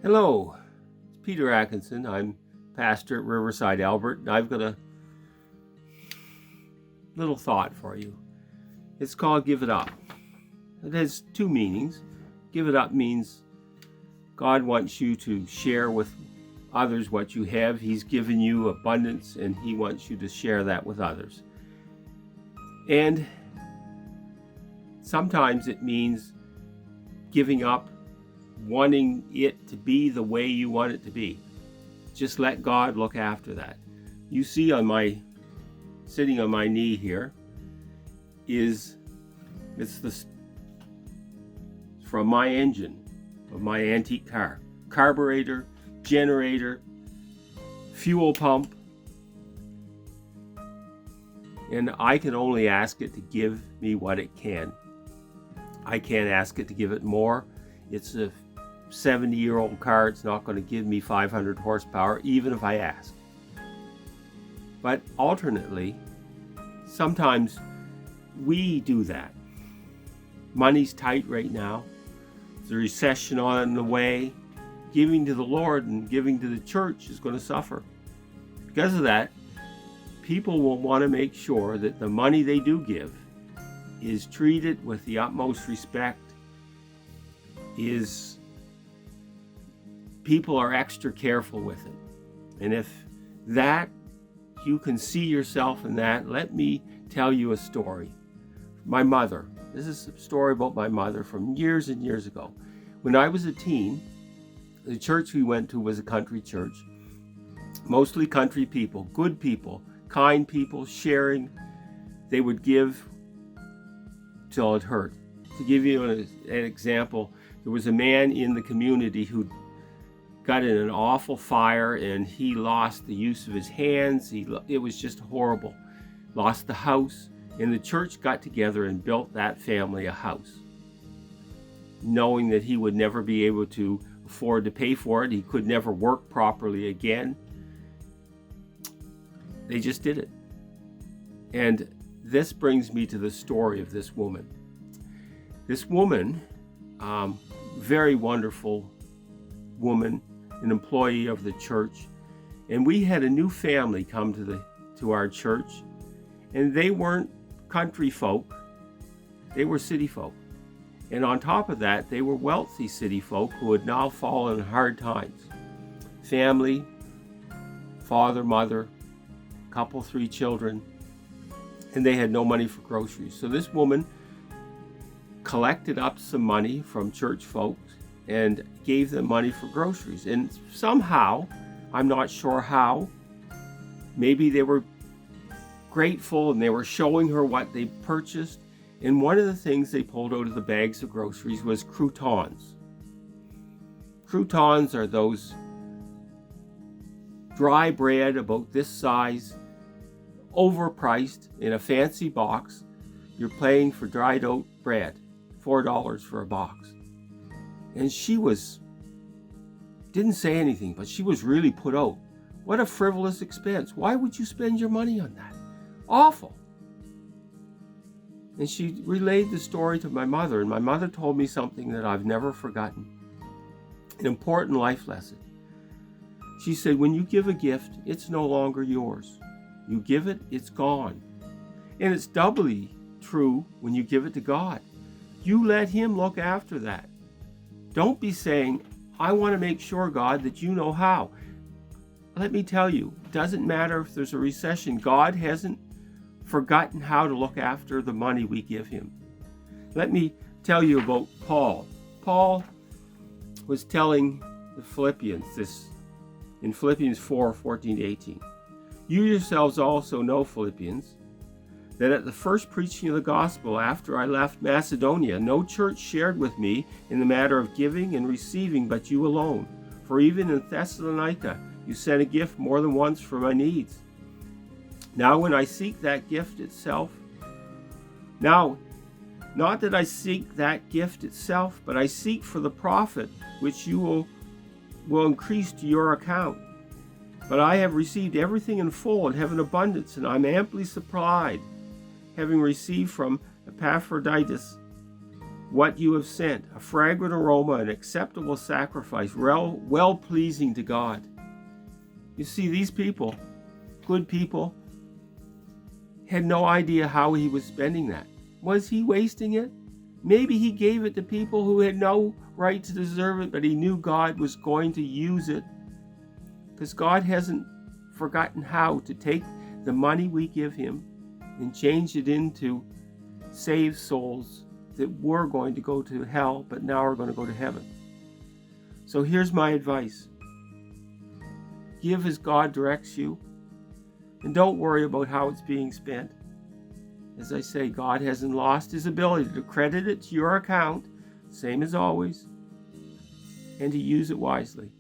Hello, it's Peter Atkinson. I'm pastor at Riverside, Albert, and I've got a little thought for you. It's called Give It Up. It has two meanings. Give it up means God wants you to share with others what you have. He's given you abundance, and He wants you to share that with others. And sometimes it means giving up wanting it to be the way you want it to be. Just let God look after that. You see sitting on my knee here it's from my engine of my antique car. Carburetor, generator, fuel pump. And I can only ask it to give me what it can. I can't ask it to give it more. It's a 70-year-old car. It's not going to give me 500 horsepower, even if I ask. But alternately, sometimes we do that. Money's tight right now. There's a recession on the way. Giving to the Lord and giving to the church is going to suffer. Because of that, people will want to make sure that the money they do give is treated with the utmost respect. People are extra careful with it. And if that, you can see yourself in that, let me tell you a story. My mother. This is a story about my mother from years and years ago. When I was a teen, the church we went to was a country church. Mostly country people, good people, kind people, sharing. They would give till it hurt. To give you an example, there was a man in the community who got in an awful fire and he lost the use of his hands. It was just horrible. Lost the house, and the church got together and built that family a house, knowing that he would never be able to afford to pay for it. He could never work properly again. They just did it. And this brings me to the story of this woman. This woman, very wonderful woman, an employee of the church, and we had a new family come to our church, and they weren't country folk, they were city folk. And on top of that, they were wealthy city folk who had now fallen in hard times. Family, father, mother, couple, 3 children, and they had no money for groceries. So this woman collected up some money from church folks and gave them money for groceries. And somehow, I'm not sure how, maybe they were grateful and they were showing her what they purchased. And one of the things they pulled out of the bags of groceries was croutons. Croutons are those dry bread about this size, overpriced in a fancy box. You're paying for dried oat bread, $4 for a box. And she didn't say anything, but she was really put out. What a frivolous expense. Why would you spend your money on that? Awful. And she relayed the story to my mother, and my mother told me something that I've never forgotten. An important life lesson. She said, when you give a gift, it's no longer yours. You give it, it's gone. And it's doubly true when you give it to God. You let Him look after that. Don't be saying, I want to make sure, God, that you know how. Let me tell you, it doesn't matter if there's a recession. God hasn't forgotten how to look after the money we give Him. Let me tell you about Paul. Paul was telling the Philippians this in Philippians 4:14-18. You yourselves also know, Philippians, that at the first preaching of the gospel after I left Macedonia, no church shared with me in the matter of giving and receiving but you alone. For even in Thessalonica, you sent a gift more than once for my needs. Now when I seek that gift itself, not that I seek that gift itself, but I seek for the profit which you will increase to your account. But I have received everything in full and have an abundance, and I'm amply supplied, having received from Epaphroditus what you have sent, a fragrant aroma, an acceptable sacrifice, well pleasing to God. You see, these people, good people, had no idea how he was spending that. Was he wasting it? Maybe he gave it to people who had no right to deserve it, but he knew God was going to use it, because God hasn't forgotten how to take the money we give him and change it into saved souls that were going to go to hell, but now are going to go to heaven. So here's my advice. Give as God directs you, and don't worry about how it's being spent. As I say, God hasn't lost his ability to credit it to your account, same as always, and to use it wisely.